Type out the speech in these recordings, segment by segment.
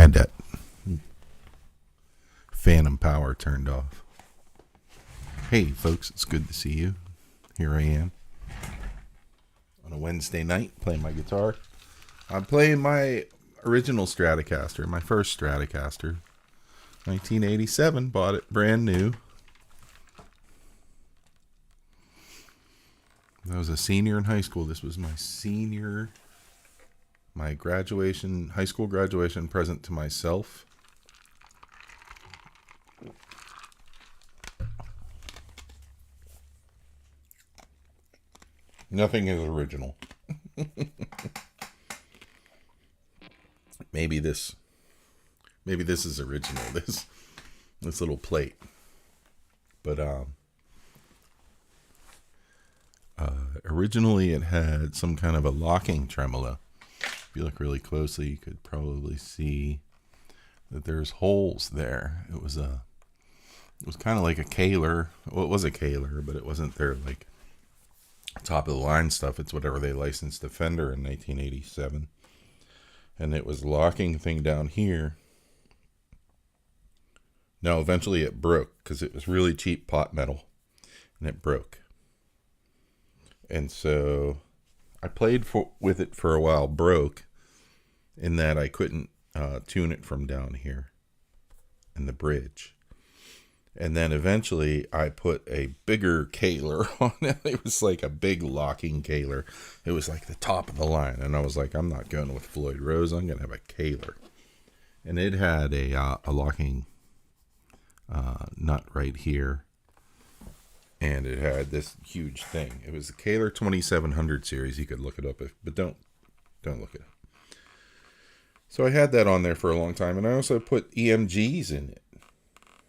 Had that phantom power turned off. Hey folks, it's good to see you. Here I am on a Wednesday night playing my guitar. I'm playing my original Stratocaster, my first Stratocaster. 1987, bought it brand new. I was a senior in high school. This was my graduation, high school graduation present to myself. Nothing is original. Maybe this is original. This little plate. But originally it had some kind of a locking tremolo. If you look really closely, you could probably see that there's holes there. It was kind of like a Kahler. Well, it was a Kahler, but it wasn't their like top of the line stuff. It's whatever they licensed to Fender in 1987. And it was locking thing down here. Now, eventually it broke because it was really cheap pot metal, and it broke. And so I played with it for a while, broke, in that I couldn't tune it from down here in the bridge. And then eventually I put a bigger Kahler on it. It was like a big locking Kahler. It was like the top of the line. And I was like, I'm not going with Floyd Rose. I'm going to have a Kahler. And it had a locking nut right here. And it had this huge thing. It was the Kahler 2700 series. You could look it up, but don't look it up. So I had that on there for a long time. And I also put EMGs in it.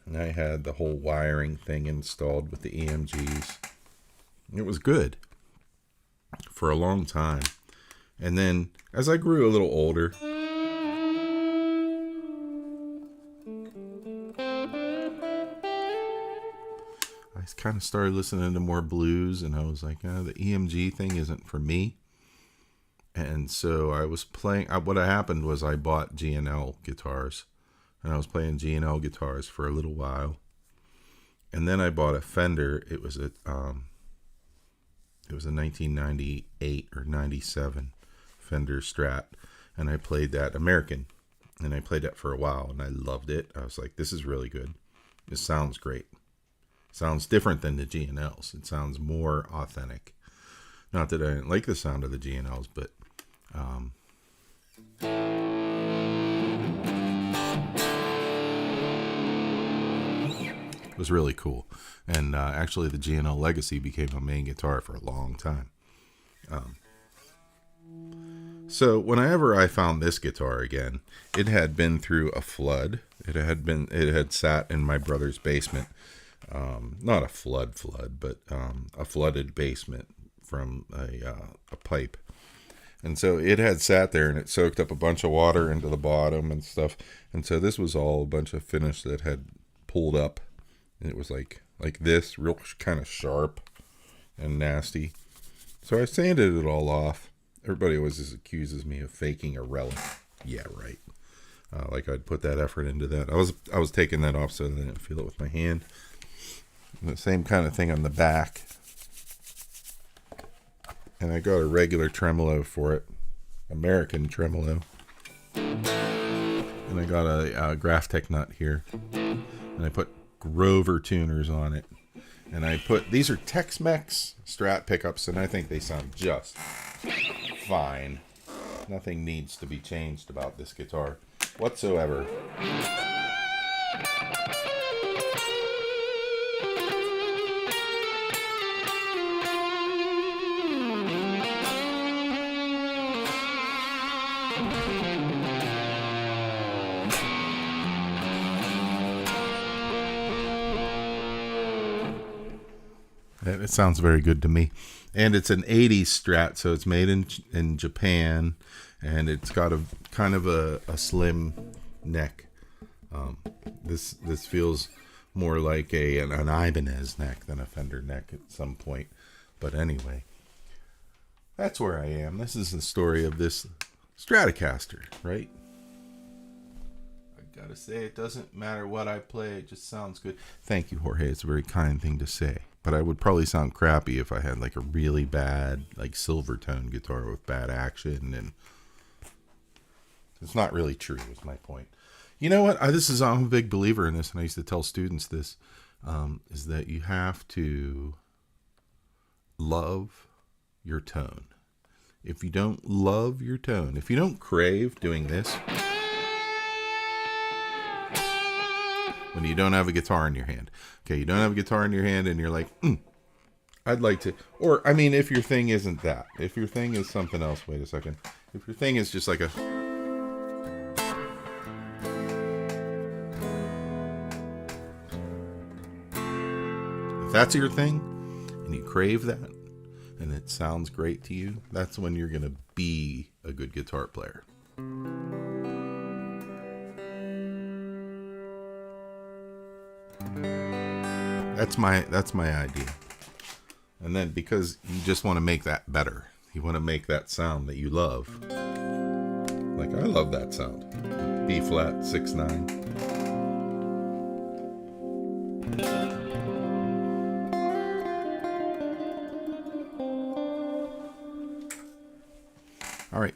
And I had the whole wiring thing installed with the EMGs. It was good for a long time. And then as I grew a little older, I kind of started listening to more blues, and I was like, the EMG thing isn't for me. And so I was playing, what happened was I bought G&L guitars. And I was playing G&L guitars for a little while. And then I bought a Fender. It was a 1998 or 97 Fender Strat. And I played that American. And I played that for a while, and I loved it. I was like, this is really good. This sounds great. Sounds different than the G&Ls. It sounds more authentic. Not that I didn't like the sound of the G&Ls, but it was really cool. And actually the G&L Legacy became my main guitar for a long time. So whenever I found this guitar again, it had been through a flood. It had sat in my brother's basement. Not a flood, but a flooded basement from a pipe. And so it had sat there, and it soaked up a bunch of water into the bottom and stuff. And so this was all a bunch of finish that had pulled up. And it was like this, real kind of sharp and nasty. So I sanded it all off. Everybody always just accuses me of faking a relic. Yeah, right. Like I'd put that effort into that. I was taking that off so that I didn't feel it with my hand. And the same kind of thing on the back. And I got a regular tremolo for it. American tremolo. And I got a Graphtec nut here. And I put Grover tuners on it. And I put, these are Tex-Mex Strat pickups, and I think they sound just fine. Nothing needs to be changed about this guitar whatsoever. It sounds very good to me. And it's an 80s Strat, so it's made in Japan, and it's got a kind of a slim neck. This feels more like an Ibanez neck than a Fender neck at some point. But anyway, that's where I am. This is the story of this Stratocaster, right? Gotta say, it doesn't matter what I play, it just sounds good. Thank you, Jorge. It's a very kind thing to say. But I would probably sound crappy if I had like a really bad, like Silvertone guitar with bad action, and it's not really true, is my point. You know what? I'm a big believer in this, and I used to tell students this, is that you have to love your tone. If you don't love your tone, if you don't crave doing this, when you don't have a guitar in your hand. Okay, you don't have a guitar in your hand and you're like, I'd like to. Or, I mean, if your thing isn't that. If your thing is something else, wait a second. If your thing is just like a... If that's your thing, and you crave that, and it sounds great to you, that's when you're going to be a good guitar player. That's my idea. And then because you just want to make that better, you want to make that sound that you love. Like I love that sound. B flat 6/9. All right.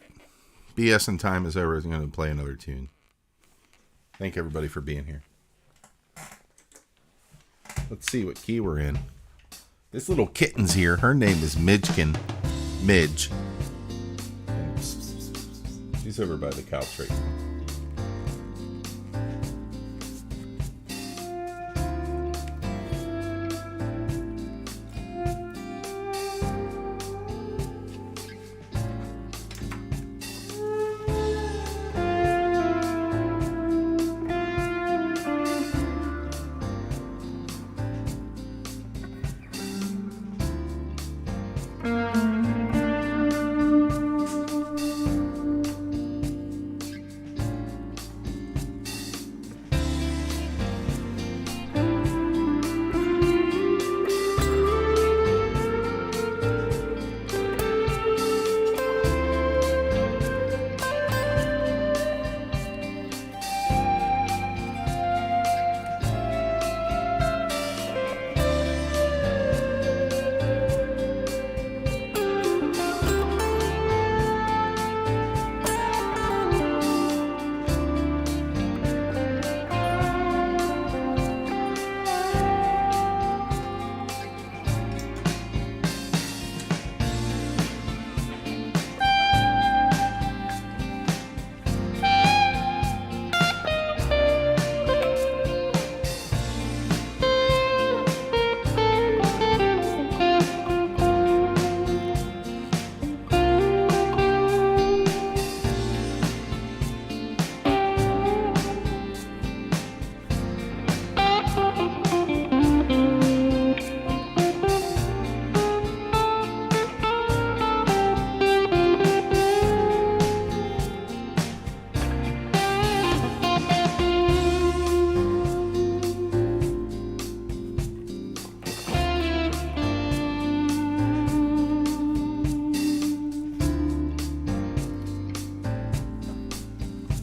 BS and time is over. I'm going to play another tune. Thank everybody for being here. Let's see what key we're in. This little kitten's here. Her name is Midgekin. Midge. She's over by the couch right now.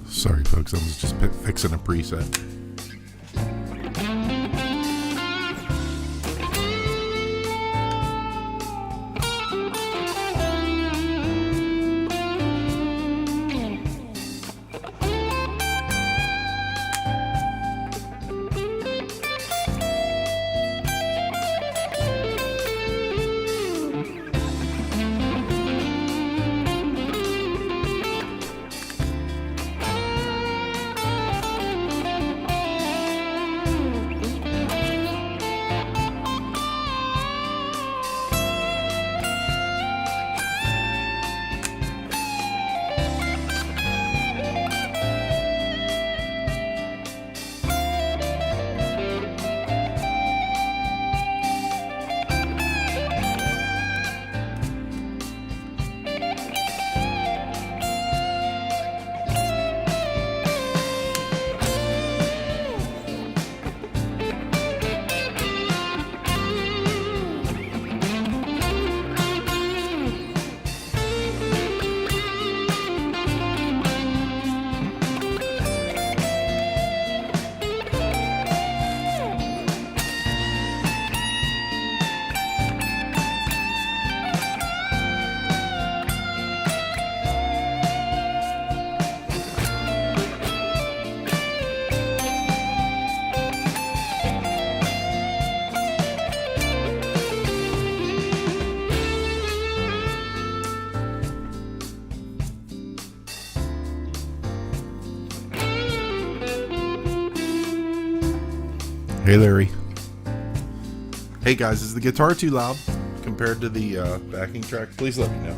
Sorry, folks. I was just fixing a preset. Hey, Larry. Hey, guys, is the guitar too loud compared to the backing track? Please let me know.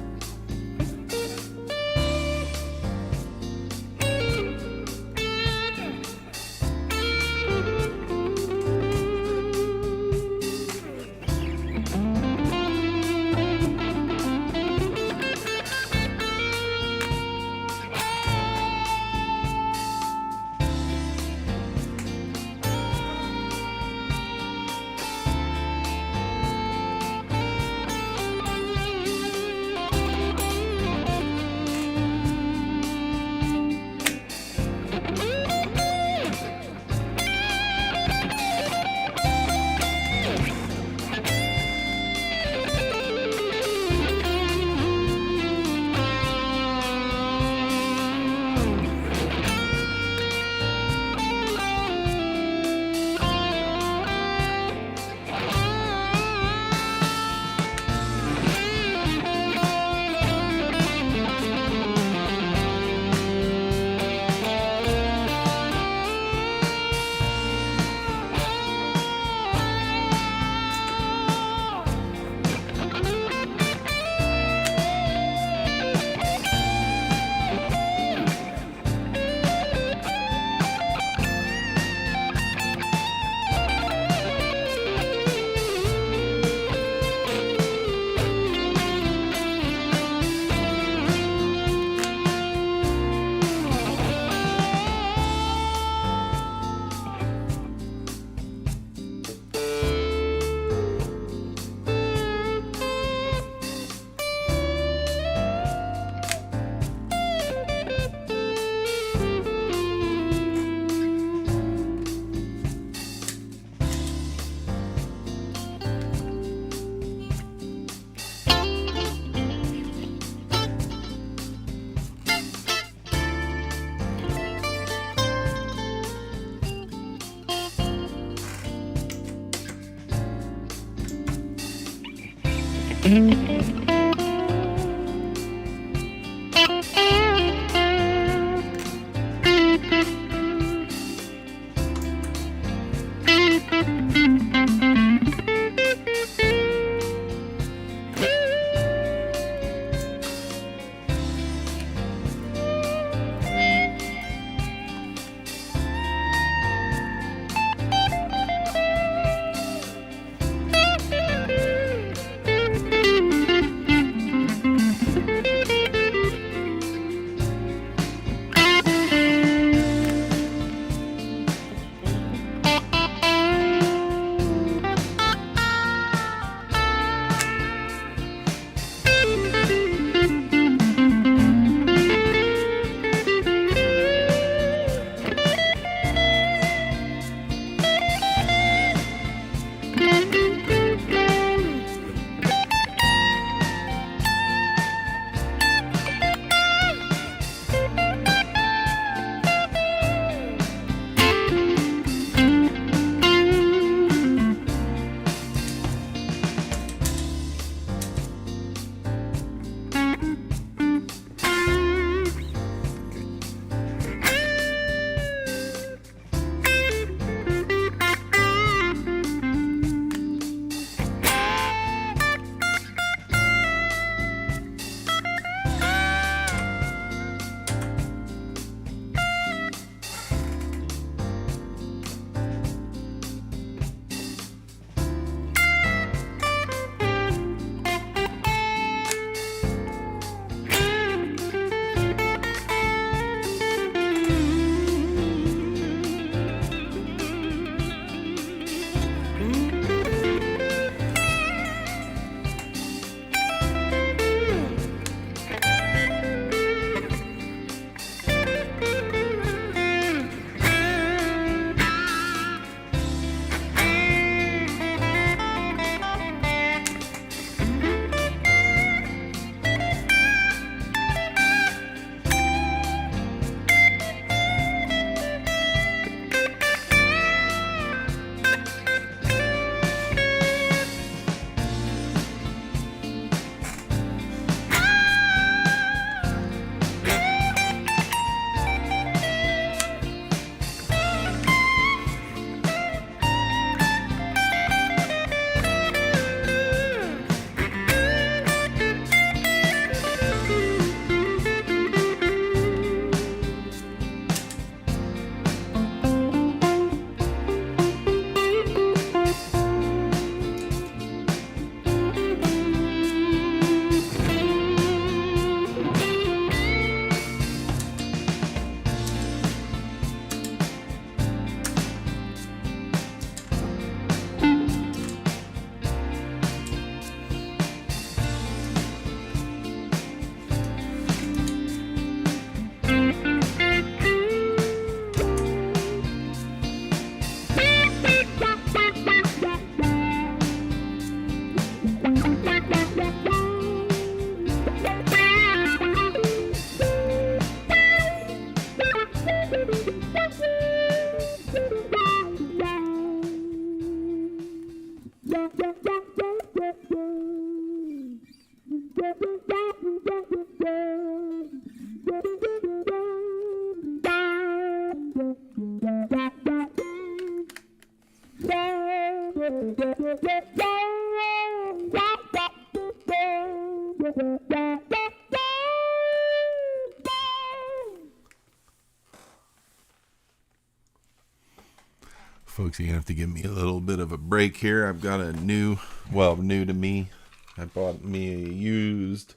Folks, you're going to have to give me a little bit of a break here. I've got a new to me. I bought me a used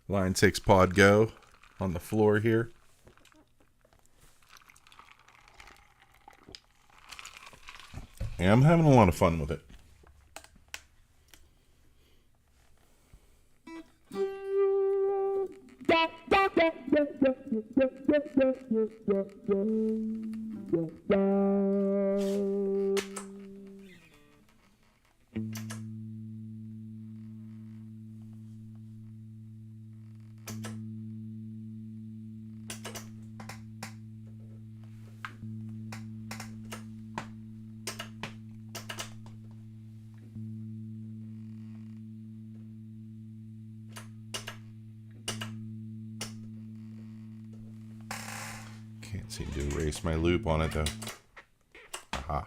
Line 6 Pod Go on the floor here. And I'm having a lot of fun with it. Can't seem to erase my loop on it though. Aha.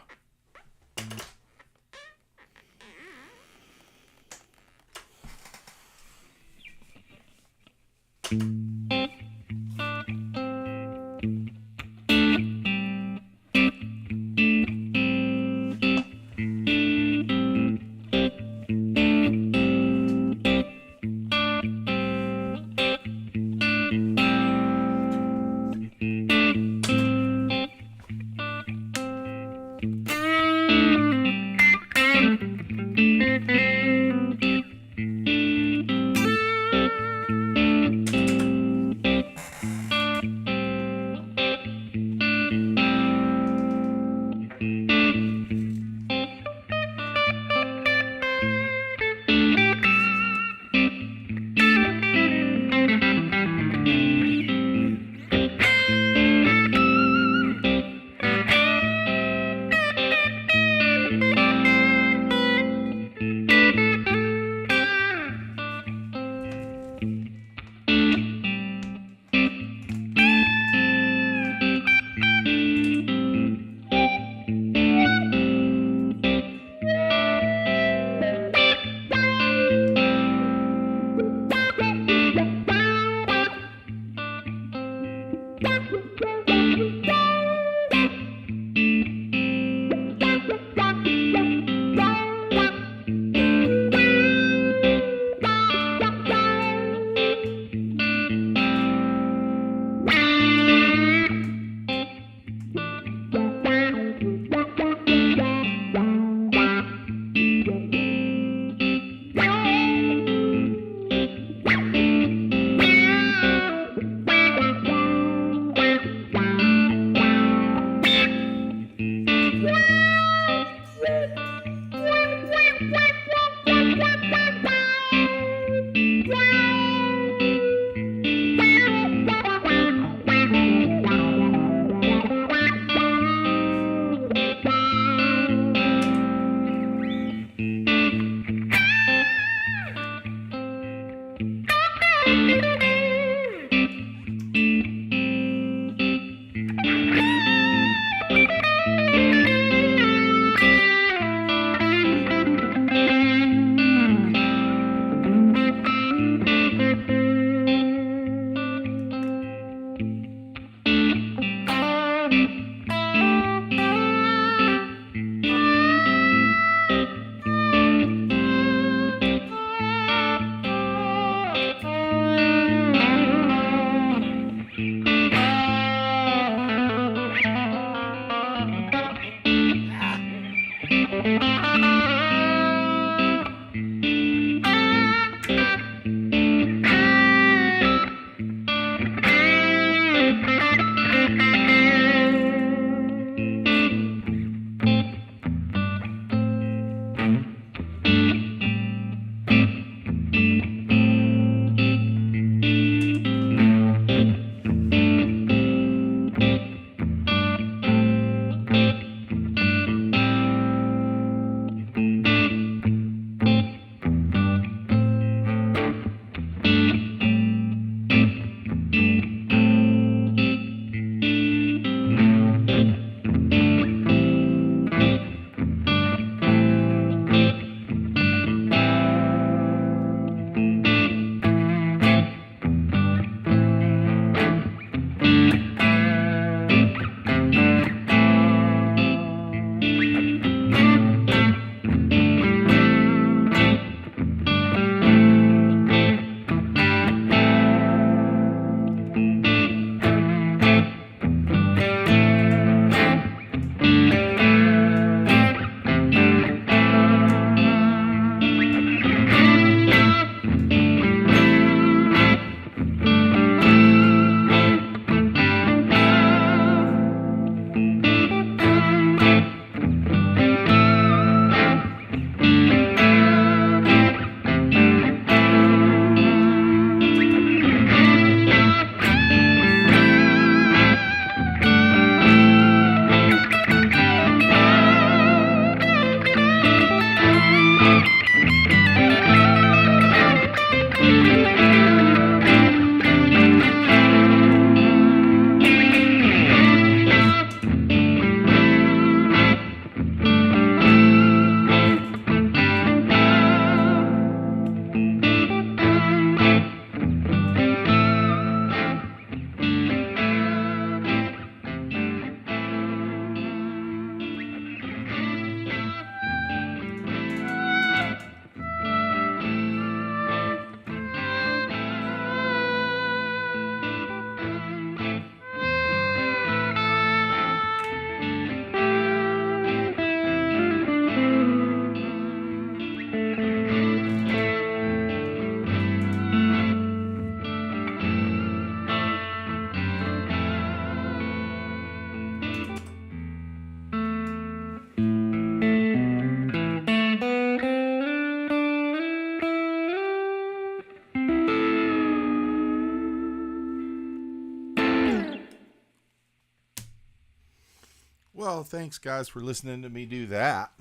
Well, thanks, guys, for listening to me do that.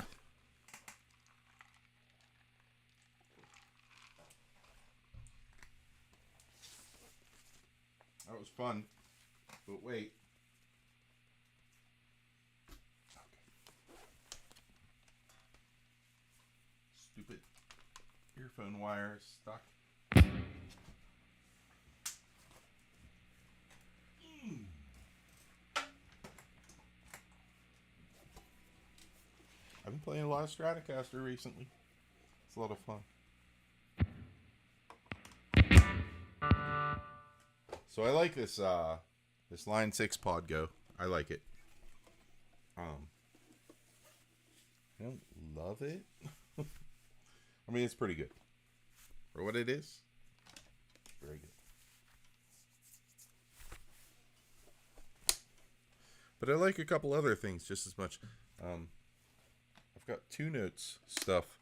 That was fun. But wait. Okay. Stupid earphone wire is stuck. I've been playing a lot of Stratocaster recently. It's a lot of fun. So I like this this Line 6 Podgo. I like it. I don't love it. I mean, it's pretty good. For what it is, very good. But I like a couple other things just as much. I've got 2 Notes stuff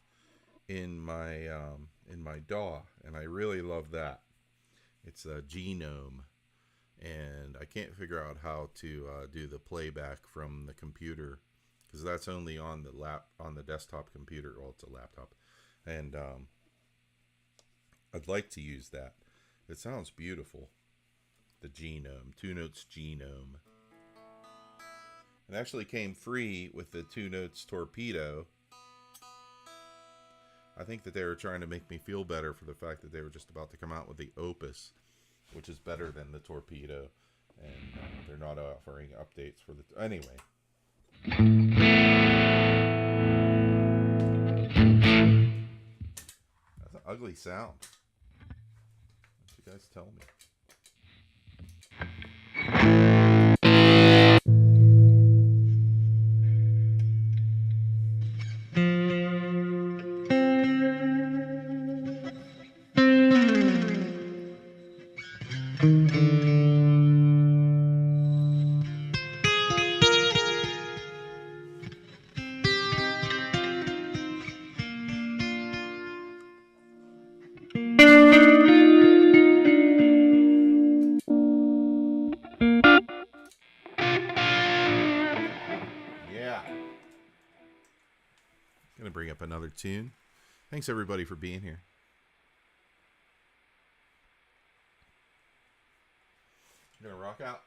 in my DAW, and I really love that. It's a Genome, and I can't figure out how to do the playback from the computer, because that's only on the desktop computer. Well, it's a laptop, and I'd like to use that. It sounds beautiful. The Genome, 2 Notes Genome. It actually came free with the 2 Notes Torpedo. I think that they were trying to make me feel better for the fact that they were just about to come out with the Opus, which is better than the Torpedo, and they're not offering updates for the... Anyway. That's an ugly sound. What you guys tell me? Gonna bring up another tune. Thanks everybody for being here. Gonna rock out.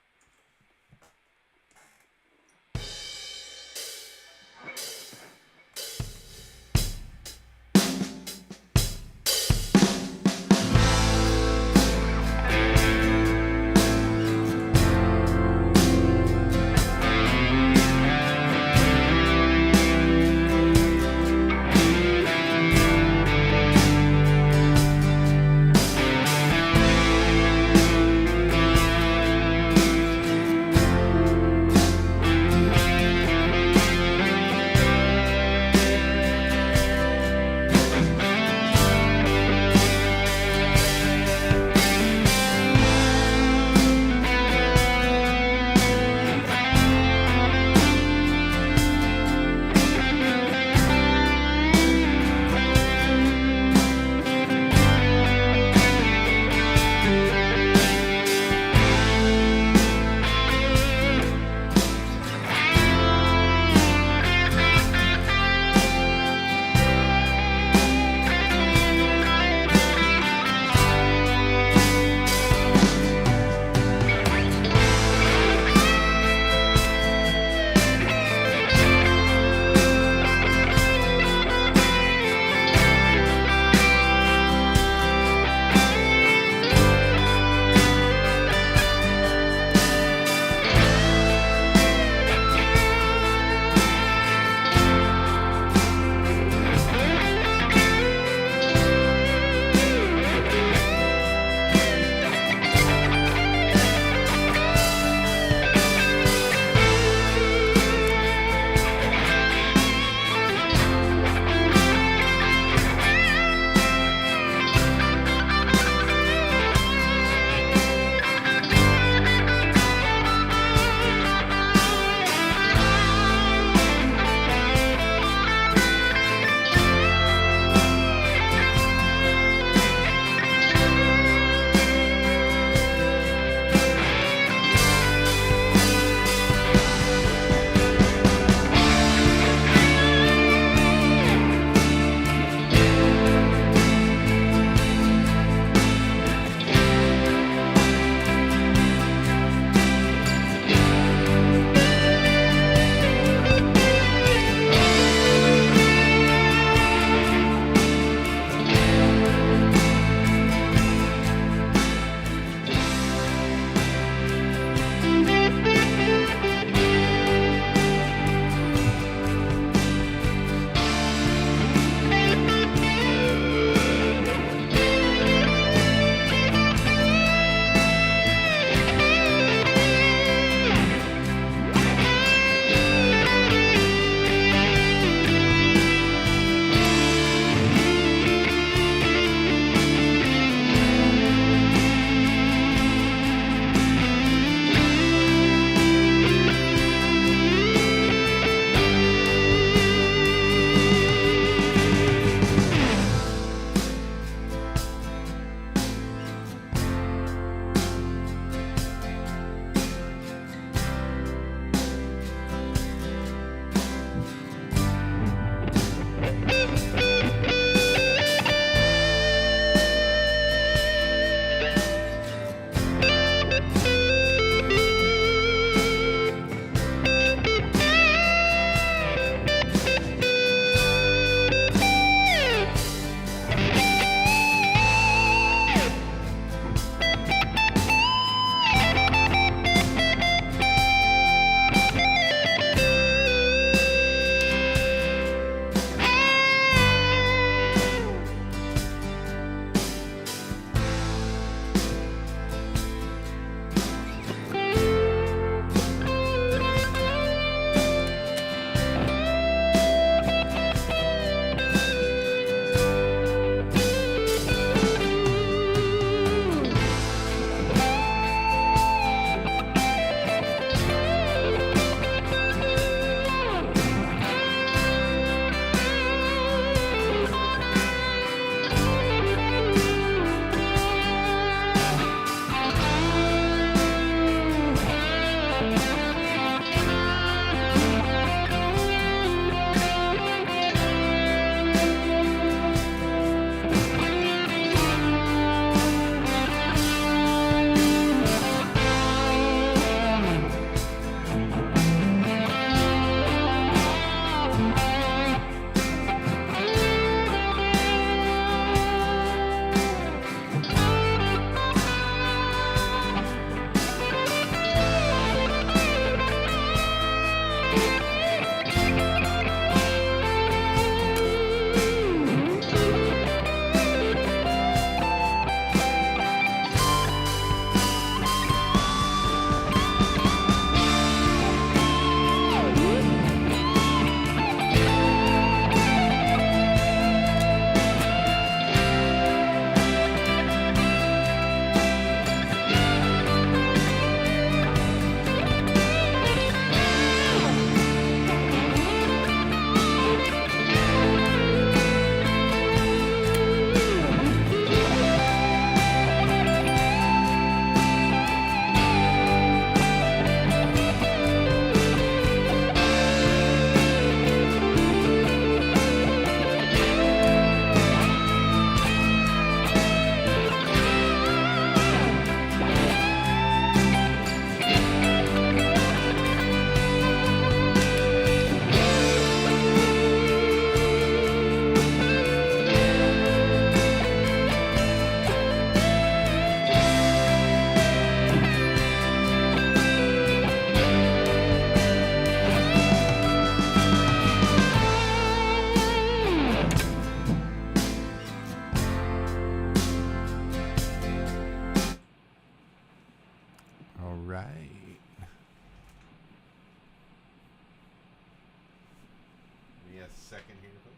me a second here, folks.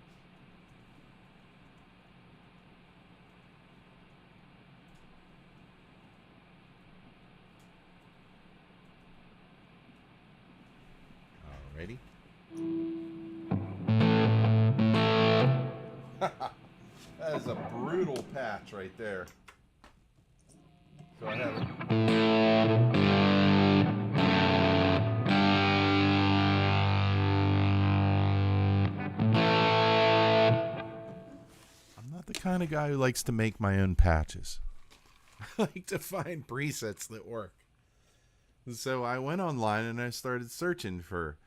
Alrighty. That is a brutal patch right there. So I have it. I'm not the kind of guy who likes to make my own patches. I like to find presets that work. So I went online and I started searching for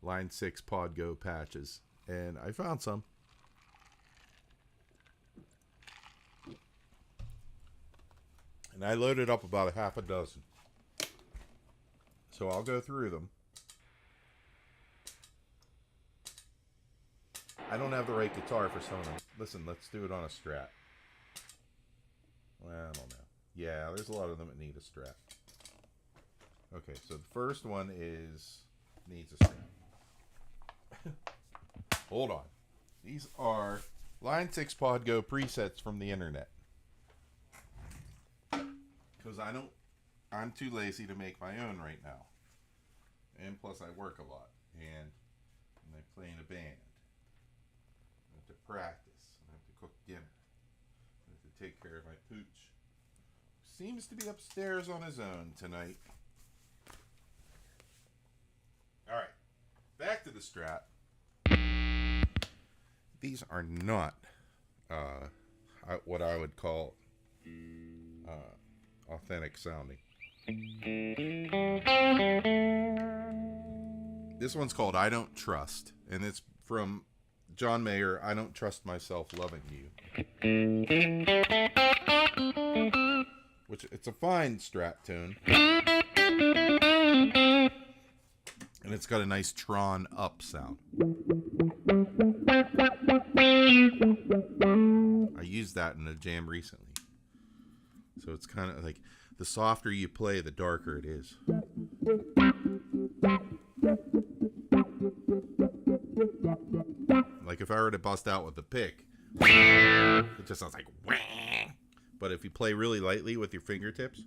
Line 6 Podgo patches, and I found some. And I loaded up about a half a dozen. So I'll go through them. I don't have the right guitar for some of them. Listen, let's do it on a Strat. Well, I don't know. Yeah, there's a lot of them that need a Strat. Okay, so the first one needs a Strat. Hold on. These are Line 6 Podgo presets from the internet. Because I'm too lazy to make my own right now. And plus I work a lot. And I play in a band. I have to practice. I have to cook dinner. I have to take care of my pooch. Seems to be upstairs on his own tonight. Alright. Back to the Strat. These are not what I would call authentic sounding. This one's called I Don't Trust, and it's from John Mayer, I Don't Trust Myself Loving You. Which, it's a fine Strat tune. And it's got a nice Tron up sound. I used that in a jam recently. So it's kind of like, the softer you play, the darker it is. Like if I were to bust out with the pick, it just sounds like wah. But if you play really lightly with your fingertips,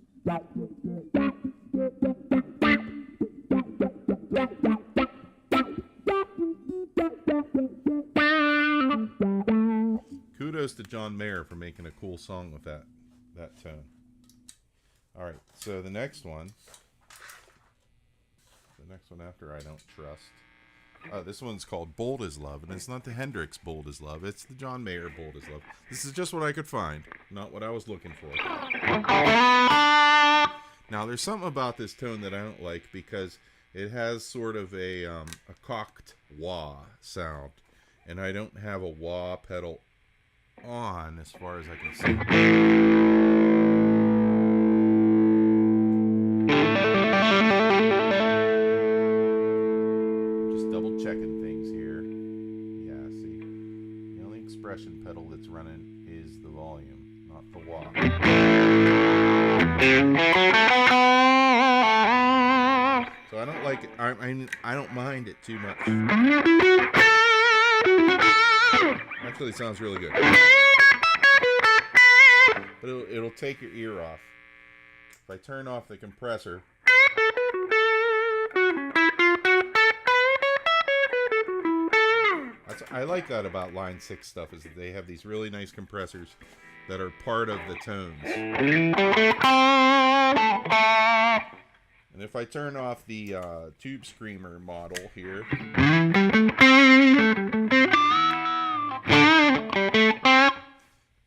kudos to John Mayer for making a cool song with that tone. Alright, so the next one after I Don't Trust, this one's called Bold as Love, and it's not the Hendrix Bold as Love, it's the John Mayer Bold as Love. This is just what I could find, not what I was looking for. Now there's something about this tone that I don't like, because it has sort of a cocked wah sound, and I don't have a wah pedal on as far as I can see. Just double checking things here. Yeah, see, the only expression pedal that's running is the volume, not the wah. So I don't like it. I don't mind it too much. Actually, it sounds really good. But it'll take your ear off. If I turn off the compressor, I like that about Line 6 stuff, is that they have these really nice compressors that are part of the tones. And if I turn off the Tube Screamer model here,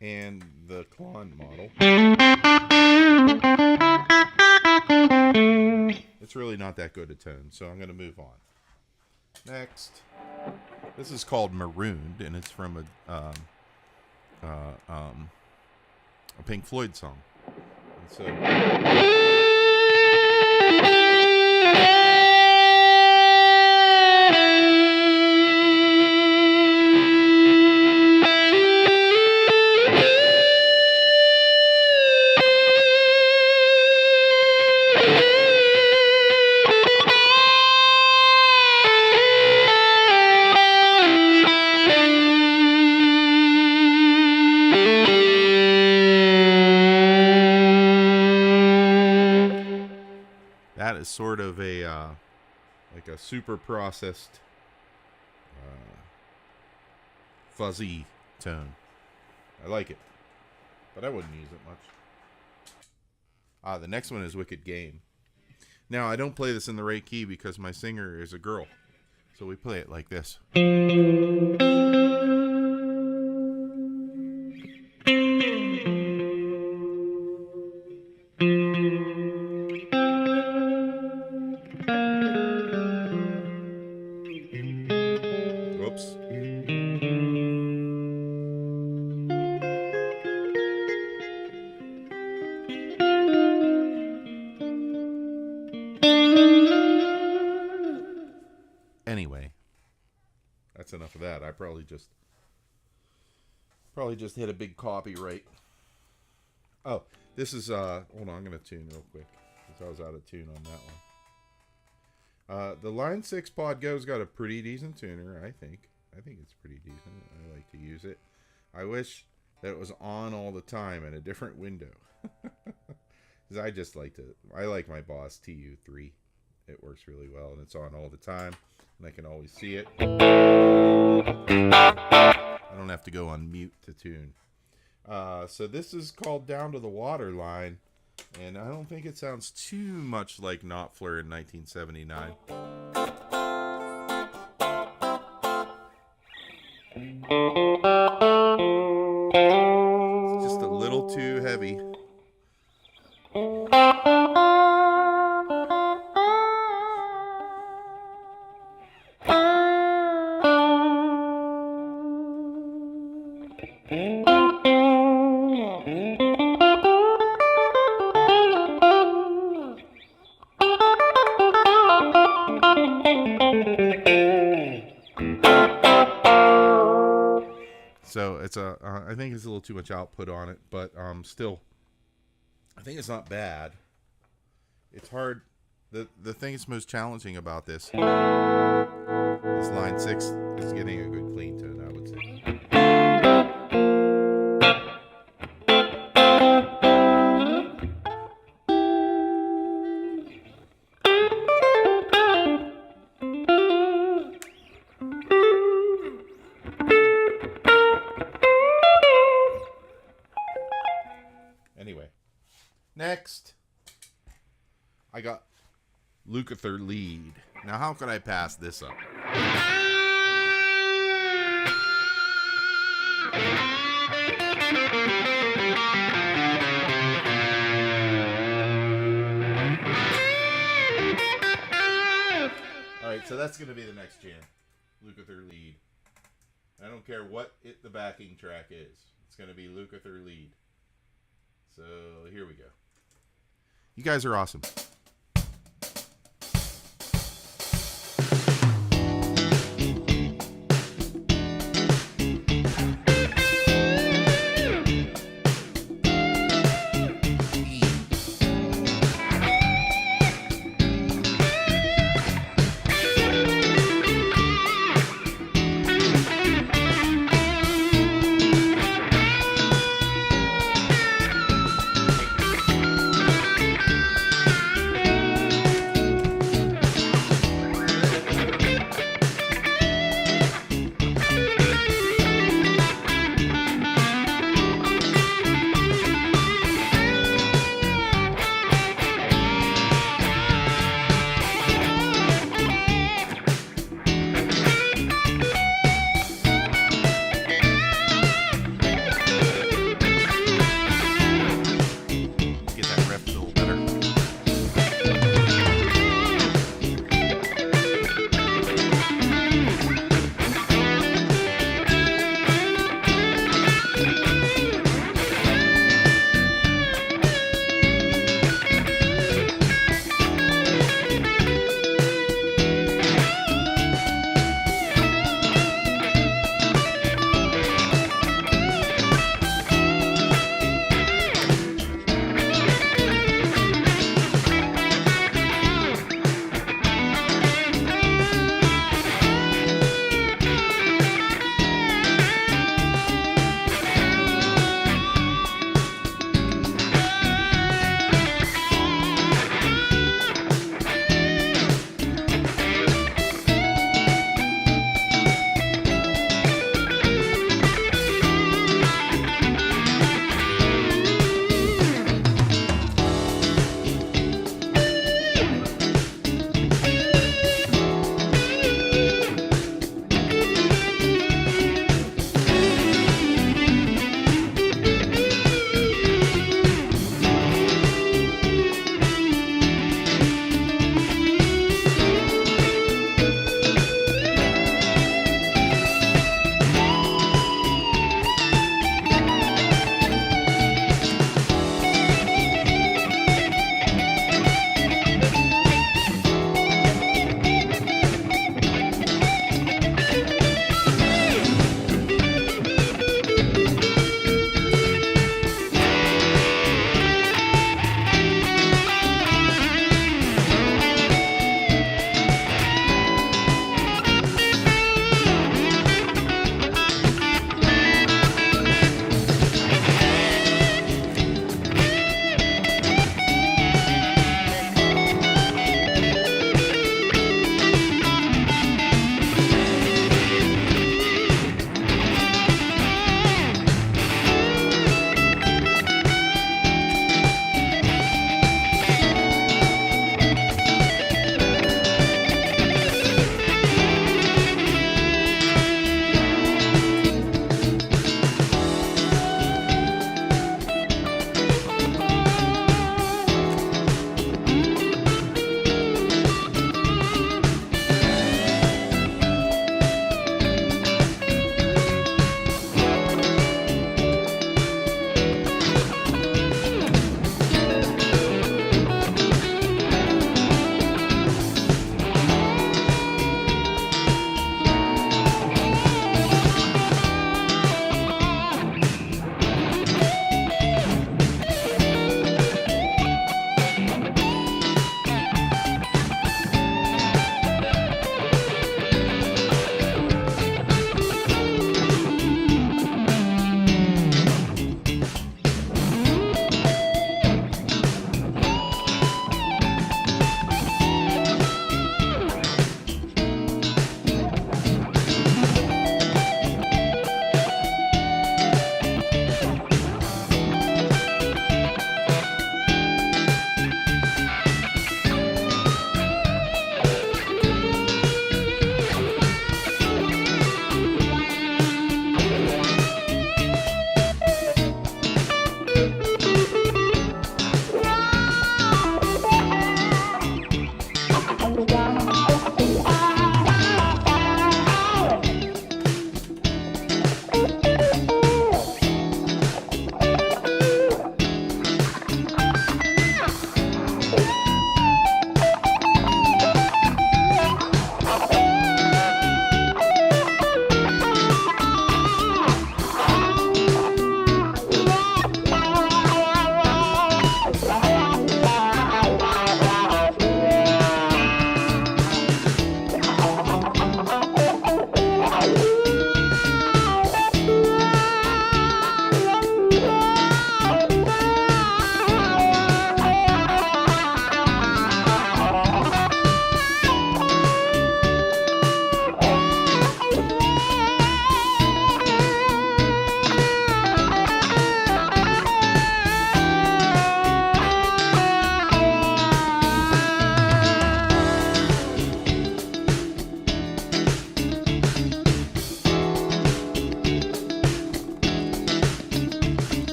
and the Klon model, it's really not that good a tone, so I'm going to move on. Next, this is called Marooned, and it's from a Pink Floyd song. And so a like a super processed fuzzy tone. I like it, but I wouldn't use it much. The next one is Wicked Game. Now, I don't play this in the right key because my singer is a girl. So we play it like this. Whoops. Anyway, that's enough of that. I probably just hit a big copyright. Oh, this is hold on, I'm gonna tune real quick because I was out of tune on that one. The Line 6 Pod Go's got a pretty decent tuner, I think. I think it's pretty decent. I like to use it. I wish that it was on all the time in a different window. Because I like my Boss TU3. It works really well and it's on all the time. And I can always see it. I don't have to go on mute to tune. So this is called Down to the Water Line. And I don't think it sounds too much like Knopfler in 1979. It's just a little too heavy. So it's I think it's a little too much output on it, but still, I think it's not bad. It's hard. The thing that's most challenging about this Line 6 is getting a good clean tone, I would say. Anyway, next, I got Lukather Lead. Now, how could I pass this up? All right, so that's going to be the next jam, Lukather Lead. I don't care what the backing track is. It's going to be Lukather Lead. So here we go. You guys are awesome.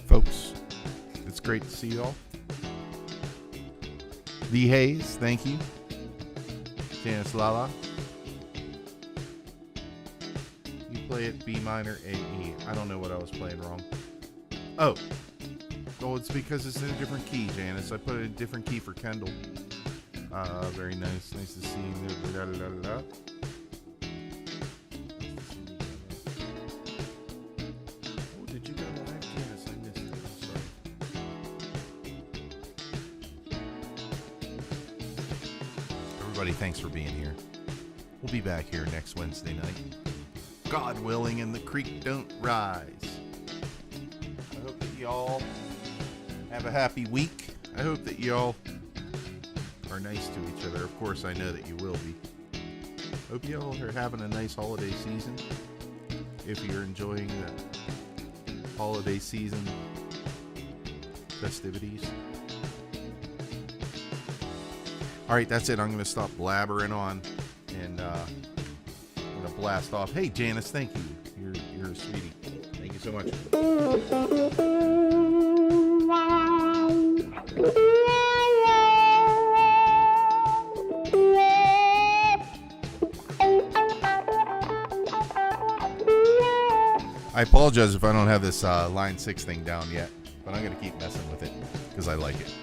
Folks, it's great to see you all. Lee Hayes, thank you. Janice Lala. You play it B minor, A, E. I don't know what I was playing wrong. Oh, it's because it's in a different key, Janice. I put it in a different key for Kendall. Very nice. Nice to see you. Da, da, da, da, da. Oh, did you go live, Janice? I missed it. I'm sorry. Everybody, thanks for being here. We'll be back here next Wednesday night. God willing, and the creek don't rise. I hope that y'all have a happy week. I hope that y'all are nice to each other. Of course, I know that you will be. Hope y'all are having a nice holiday season. If you're enjoying the holiday season festivities. All right, that's it. I'm going to stop blabbering on, and I'm going to blast off. Hey, Janice, thank you. You're a sweetie. Thank you so much. I apologize if I don't have this line 6 thing down yet, but I'm going to keep messing with it because I like it.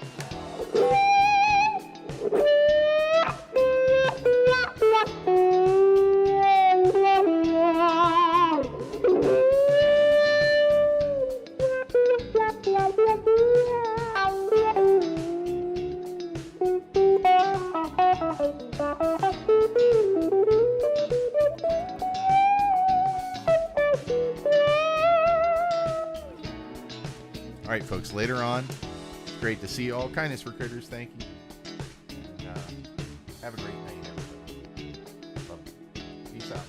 All right, folks, later on, great to see you all. Kindness for Critters, thank you. And have a great night, everybody. Love you. Peace out.